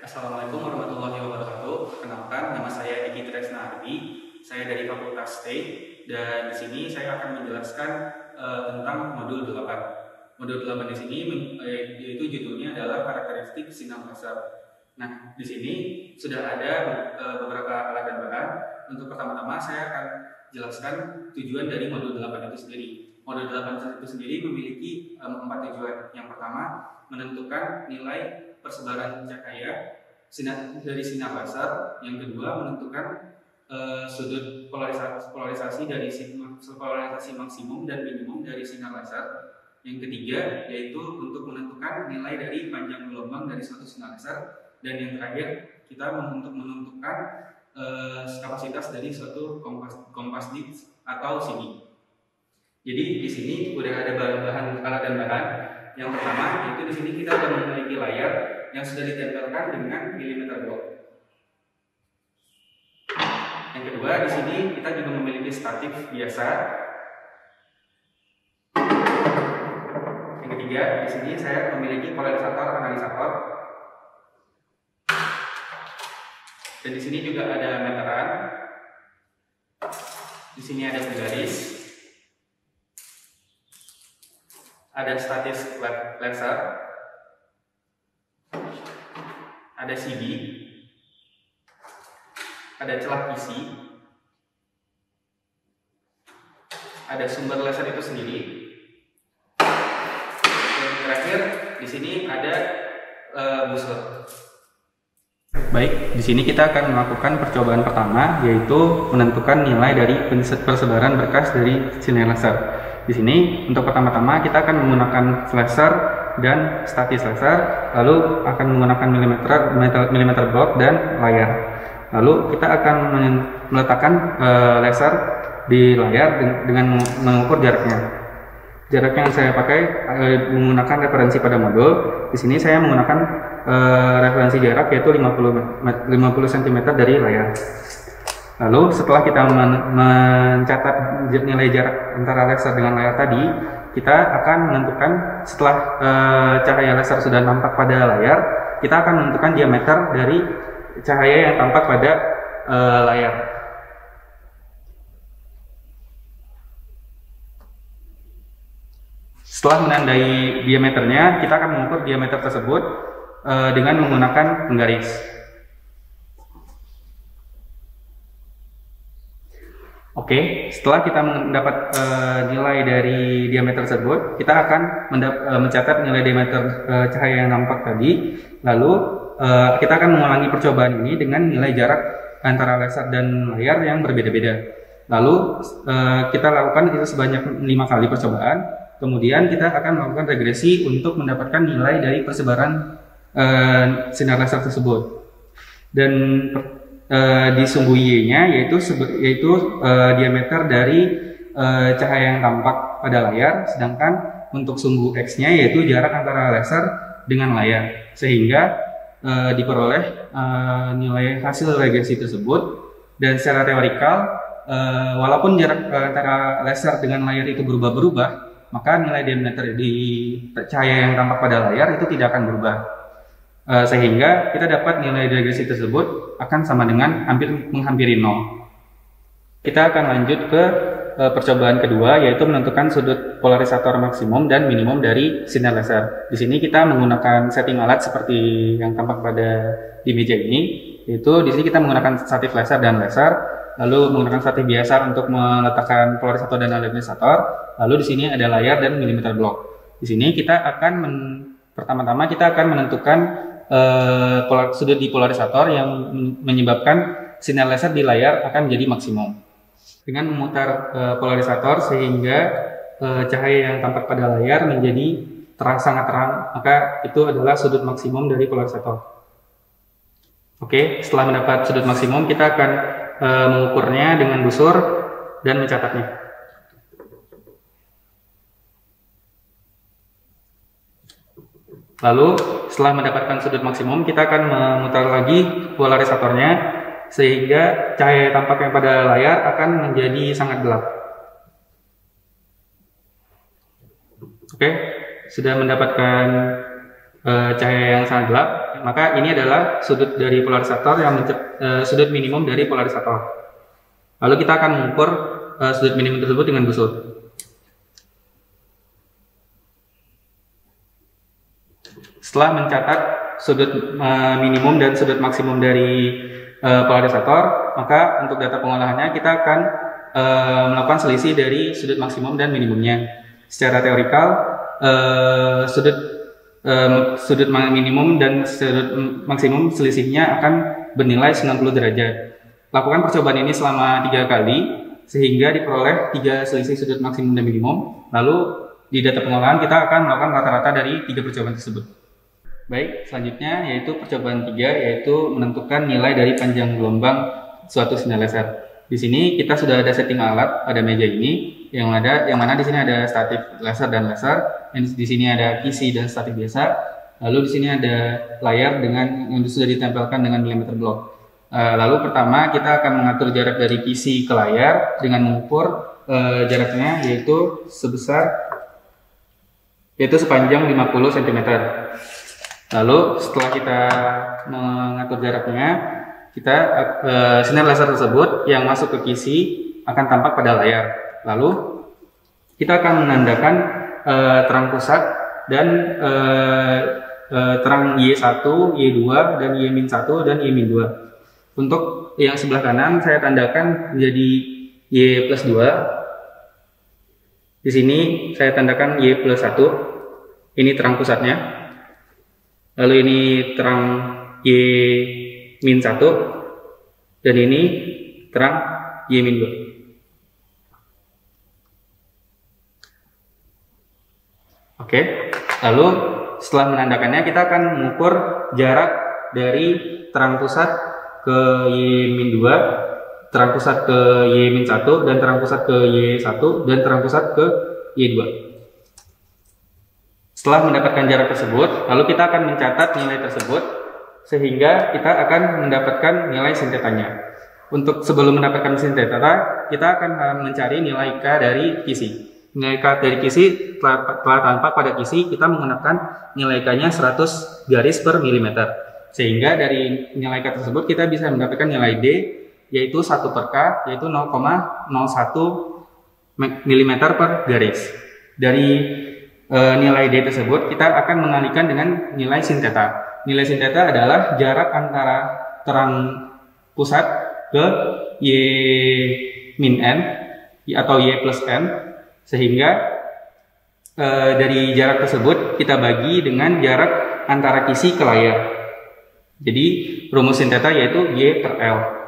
Assalamualaikum warahmatullahi wabarakatuh. Perkenalkan, nama saya Eki Tresna Ardi. Saya dari Fakultas T, dan di sini saya akan menjelaskan tentang modul 8. Modul 8 di sini yaitu judulnya adalah karakteristik sinar laser. Nah, di sini sudah ada beberapa alat dan bahan. Untuk pertama-tama saya akan jelaskan tujuan dari modul 8 itu sendiri. Modul 8 itu sendiri memiliki 4 tujuan. Yang pertama, menentukan nilai persebaran cahaya dari sinar laser. Yang kedua, menentukan sudut polarisasi dari polarisasi maksimum dan minimum dari sinar laser. Yang ketiga, yaitu untuk menentukan nilai dari panjang gelombang dari suatu sinar laser. Dan yang terakhir, kita untuk menentukan kapasitas dari suatu kompas disc atau CD. Jadi di sini sudah ada bahan alat dan bahan. Yang pertama, yaitu di sini kita sudah memiliki layar yang sudah ditempelkan dengan milimeter block. Yang kedua, di sini kita juga memiliki statif biasa. Yang ketiga, di sini saya memiliki polarisator analisator. Dan di sini juga ada meteran. Di sini ada penggaris. Ada statis laser. Ada CD. Ada celah isi. Ada sumber laser itu sendiri. Dan terakhir di sini ada busur. Baik, di sini kita akan melakukan percobaan pertama, yaitu menentukan nilai dari persebaran berkas dari sinar laser. Di sini untuk pertama-tama kita akan menggunakan laser dan statis laser, lalu akan menggunakan milimeter block dan layar. Lalu kita akan meletakkan laser di layar dengan mengukur jaraknya. Jarak yang saya pakai menggunakan referensi pada modul. Di sini saya menggunakan referensi jarak yaitu 50 cm dari layar. Lalu setelah kita mencatat nilai jarak antara laser dengan layar tadi, kita akan menentukan setelah cahaya laser sudah nampak pada layar, kita akan menentukan diameter dari cahaya yang tampak pada layar. Setelah menandai diameternya, kita akan mengukur diameter tersebut dengan menggunakan penggaris. Oke, setelah kita mendapat nilai dari diameter tersebut, kita akan mencatat nilai diameter cahaya yang nampak tadi. Lalu kita akan mengulangi percobaan ini dengan nilai jarak antara laser dan layar yang berbeda-beda. Lalu kita lakukan itu sebanyak 5 kali percobaan. Kemudian kita akan melakukan regresi untuk mendapatkan nilai dari persebaran sinar laser tersebut. Dan di sumbu Y-nya yaitu diameter dari cahaya yang tampak pada layar, sedangkan untuk sumbu X-nya yaitu jarak antara laser dengan layar, sehingga diperoleh nilai hasil regresi tersebut. Dan secara teorikal, walaupun jarak antara laser dengan layar itu berubah-berubah, maka nilai diameter di cahaya yang tampak pada layar itu tidak akan berubah, sehingga kita dapat nilai regresi tersebut akan sama dengan menghampiri 0. Kita akan lanjut ke percobaan kedua, yaitu menentukan sudut polarisator maksimum dan minimum dari sinar laser. Di sini kita menggunakan setting alat seperti yang tampak di meja ini, yaitu di sini kita menggunakan statif laser dan laser, lalu menggunakan statif biasa untuk meletakkan polarisator dan analisator. Lalu di sini ada layar dan milimeter block. Di sini kita akan pertama-tama kita akan menentukan sudut di polarisator yang menyebabkan sinar laser di layar akan menjadi maksimum. Dengan memutar polarisator sehingga cahaya yang tampak pada layar menjadi sangat terang, maka itu adalah sudut maksimum dari polarisator. Oke, setelah mendapat sudut maksimum, kita akan mengukurnya dengan busur dan mencatatnya. Lalu setelah mendapatkan sudut maksimum, kita akan memutar lagi polarisatornya sehingga cahaya tampaknya pada layar akan menjadi sangat gelap. Oke. sudah mendapatkan cahaya yang sangat gelap, maka ini adalah sudut dari polarisator yang sudut minimum dari polarisator. Lalu kita akan mengukur sudut minimum tersebut dengan busur. Setelah mencatat sudut minimum dan sudut maksimum dari polarisator, maka untuk data pengolahannya kita akan melakukan selisih dari sudut maksimum dan minimumnya. Secara teorikal, sudut minimum dan sudut maksimum selisihnya akan bernilai 90 derajat. Lakukan percobaan ini selama 3 kali sehingga diperoleh 3 selisih sudut maksimum dan minimum. Lalu di data pengolahan kita akan melakukan rata-rata dari 3 percobaan tersebut. Baik, selanjutnya yaitu percobaan 3, yaitu menentukan nilai dari panjang gelombang suatu sinyal laser. Di sini kita sudah ada setting alat pada meja ini, yang mana di sini ada statif laser dan laser, di sini ada PC dan statif biasa. Lalu di sini ada layar yang sudah ditempelkan dengan milimeter block. Lalu pertama kita akan mengatur jarak dari PC ke layar dengan mengukur jaraknya yaitu sepanjang 50 cm. Lalu setelah kita mengatur jaraknya, sinar laser tersebut yang masuk ke PC akan tampak pada layar. Lalu kita akan menandakan terang pusat dan terang Y1, Y2, dan Y-1 dan Y-2. Untuk yang sebelah kanan saya tandakan menjadi Y+2. Di sini saya tandakan Y+1. Ini terang pusatnya. Lalu ini terang Y-1 dan ini terang Y-2. Oke, lalu setelah menandakannya kita akan mengukur jarak dari terang pusat ke Y-2, terang pusat ke Y-1 dan terang pusat ke Y1 dan terang pusat ke Y2. Setelah mendapatkan jarak tersebut, lalu kita akan mencatat nilai tersebut sehingga kita akan mendapatkan nilai sintetanya. Untuk sebelum mendapatkan sinteta, kita akan mencari nilai K dari QC. Nilai K dari QC telah tampak pada QC, kita menggunakan nilai K-nya 100 garis per milimeter. Sehingga dari nilai K tersebut kita bisa mendapatkan nilai D, yaitu 1 per K, yaitu 0,01 mm per garis. Dari nilai D tersebut kita akan mengalihkan dengan nilai sinteta. Nilai sinteta adalah jarak antara terang pusat ke Y-N atau Y+N, sehingga dari jarak tersebut kita bagi dengan jarak antara kisi ke layar. Jadi rumus sinteta yaitu Y per L.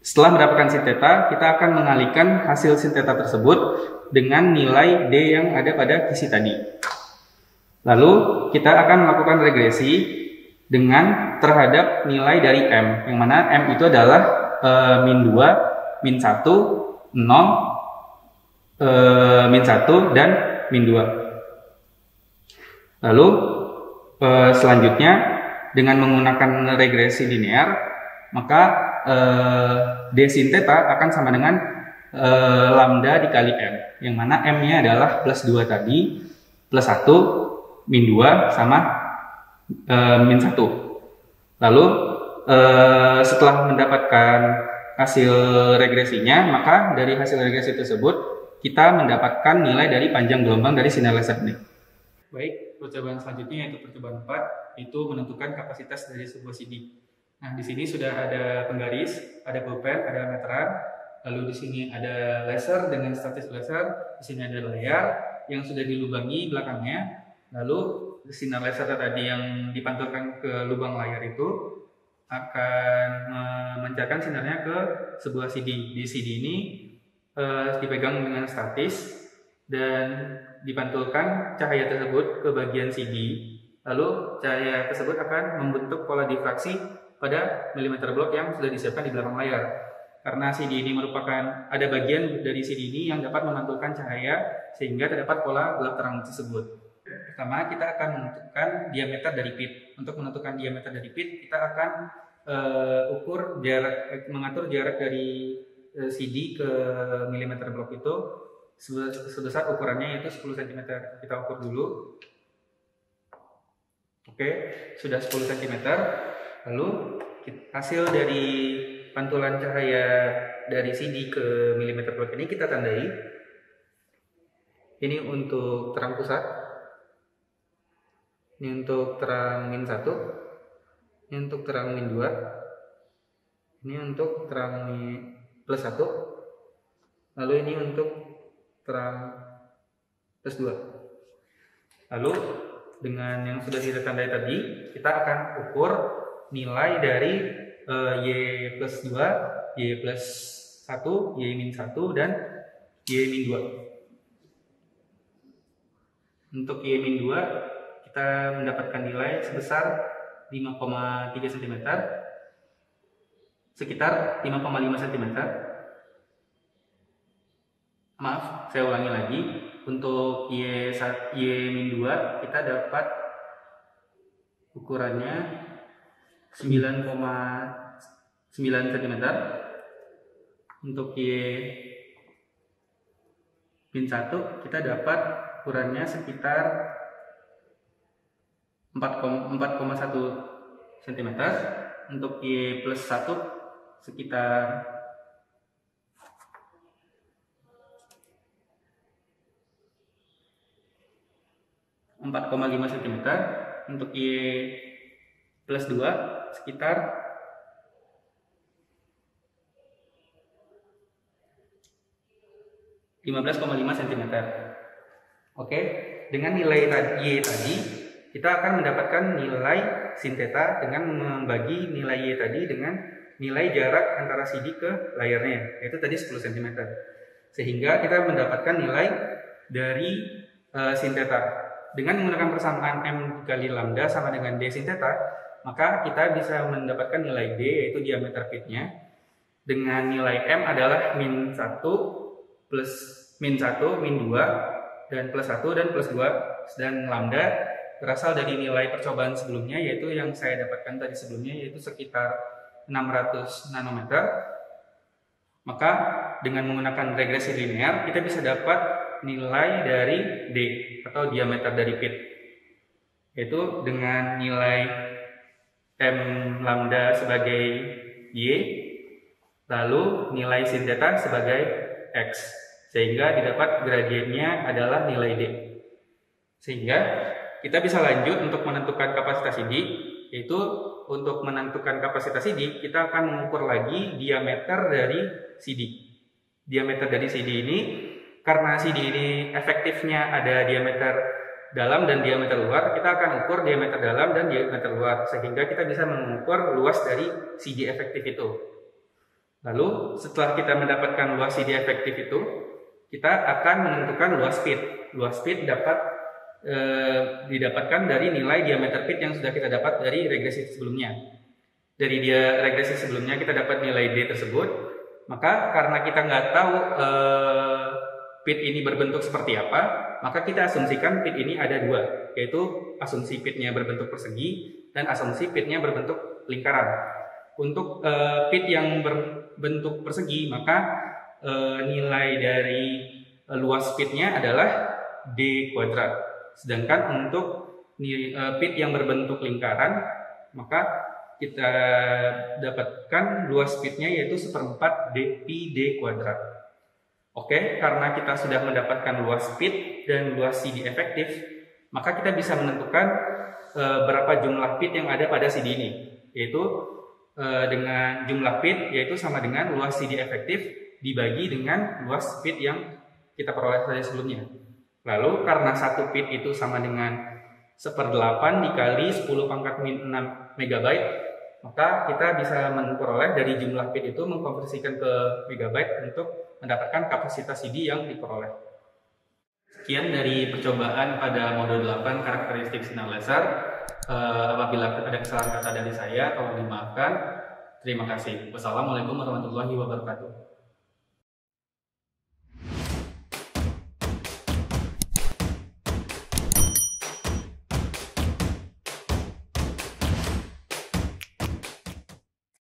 Setelah mendapatkan sinteta, kita akan mengalihkan hasil sinteta tersebut dengan nilai D yang ada pada kisi tadi. Lalu kita akan melakukan regresi dengan terhadap nilai dari M, yang mana M itu adalah min 2, min 1, 0, min 1, dan min 2. Lalu selanjutnya dengan menggunakan regresi linear, maka D sin theta akan sama dengan lambda dikali M, yang mana M-nya adalah plus 2 tadi, plus 1, min 2, sama min 1. Lalu setelah mendapatkan hasil regresinya, maka dari hasil regresi tersebut kita mendapatkan nilai dari panjang gelombang dari sinar laser ini. Baik, percobaan selanjutnya yaitu percobaan 4, itu menentukan kapasitas dari sebuah CD. Nah, di sini sudah ada penggaris, ada pulpen, ada meteran. Lalu di sini ada laser dengan statis laser, di sini ada layar yang sudah dilubangi belakangnya. Lalu sinar laser tadi yang dipantulkan ke lubang layar itu akan memancarkan sinarnya ke sebuah CD. Di CD ini dipegang dengan statis dan dipantulkan cahaya tersebut ke bagian CD. Lalu cahaya tersebut akan membentuk pola difraksi pada milimeter block yang sudah disiapkan di belakang layar. Karena CD ini merupakan ada bagian dari CD ini yang dapat memantulkan cahaya sehingga terdapat pola gelap terang tersebut. Pertama, kita akan menentukan diameter dari pit. Untuk menentukan diameter dari pit, kita akan mengatur jarak dari CD ke milimeter block itu sebesar ukurannya yaitu 10 cm. Kita ukur dulu. Oke, sudah 10 cm. Lalu hasil dari pantulan cahaya dari CD ke milimeter plug ini kita tandai. Ini untuk terang pusat, ini untuk terang min 1, ini untuk terang min 2, ini untuk terang min plus 1, lalu ini untuk terang plus 2. Lalu dengan yang sudah kita tandai tadi, kita akan ukur nilai dari Y plus 2, Y plus 1, Y min 1, dan Y min 2. Untuk Y min 2, kita mendapatkan nilai sebesar 5,3 cm, sekitar 5,5 cm. Maaf, saya ulangi lagi. Untuk Y min 2, kita dapat ukurannya 9,9 cm. Untuk Y min 1, kita dapat ukurannya sekitar 4,1 cm. Untuk Y plus 1 sekitar 4,5 cm. Untuk Y plus 2 sekitar 15,5 cm. Oke, dengan nilai Y tadi, kita akan mendapatkan nilai sin theta dengan membagi nilai Y tadi dengan nilai jarak antara CD ke layarnya, yaitu tadi 10 cm. Sehingga kita mendapatkan nilai dari sin theta. Dengan menggunakan persamaan M kali lambda sama dengan D sin theta, maka kita bisa mendapatkan nilai D, yaitu diameter pitnya, dengan nilai M adalah min 1 plus min 1, min 2, dan plus 1 dan plus 2, dan lambda berasal dari nilai percobaan sebelumnya, yaitu yang saya dapatkan tadi sebelumnya, yaitu sekitar 600 nanometer. Maka dengan menggunakan regresi linear, kita bisa dapat nilai dari D atau diameter dari pit, yaitu dengan nilai M lambda sebagai Y, lalu nilai sin theta sebagai X, sehingga didapat gradiennya adalah nilai D. Sehingga kita bisa lanjut untuk menentukan kapasitas CD, yaitu untuk menentukan kapasitas CD, kita akan mengukur lagi diameter dari CD. Diameter dari CD ini, karena CD ini efektifnya ada diameter dalam dan diameter luar, kita akan ukur diameter dalam dan diameter luar, sehingga kita bisa mengukur luas dari CD efektif itu. Lalu setelah kita mendapatkan luas CD efektif itu, kita akan menentukan luas pit. Luas pit didapatkan dari nilai diameter pit yang sudah kita dapat dari regresi sebelumnya. Dari regresi sebelumnya kita dapat nilai D tersebut, maka karena kita nggak tahu pit ini berbentuk seperti apa, maka kita asumsikan pit ini ada dua, yaitu asumsi pitnya berbentuk persegi dan asumsi pitnya berbentuk lingkaran. Untuk pit yang berbentuk persegi, maka nilai dari luas pitnya adalah D kuadrat. Sedangkan untuk pit yang berbentuk lingkaran, maka kita dapatkan luas pitnya yaitu 1/4 pi D kuadrat. Oke, karena kita sudah mendapatkan luas pit dan luas CD efektif, maka kita bisa menentukan berapa jumlah pit yang ada pada CD ini, yaitu dengan jumlah pit yaitu sama dengan luas CD efektif dibagi dengan luas pit yang kita peroleh tadi sebelumnya. Lalu karena satu pit itu sama dengan 1/8 dikali 10⁻⁶ megabyte, maka kita bisa memperoleh dari jumlah pit itu mengkonversikan ke megabyte untuk mendapatkan kapasitas CD yang diperoleh. Sekian dari percobaan pada mode 8 karakteristik sinar laser. Apabila ada kesalahan kata dari saya, tolong dimaafkan. Terima kasih. Wassalamualaikum warahmatullahi wabarakatuh.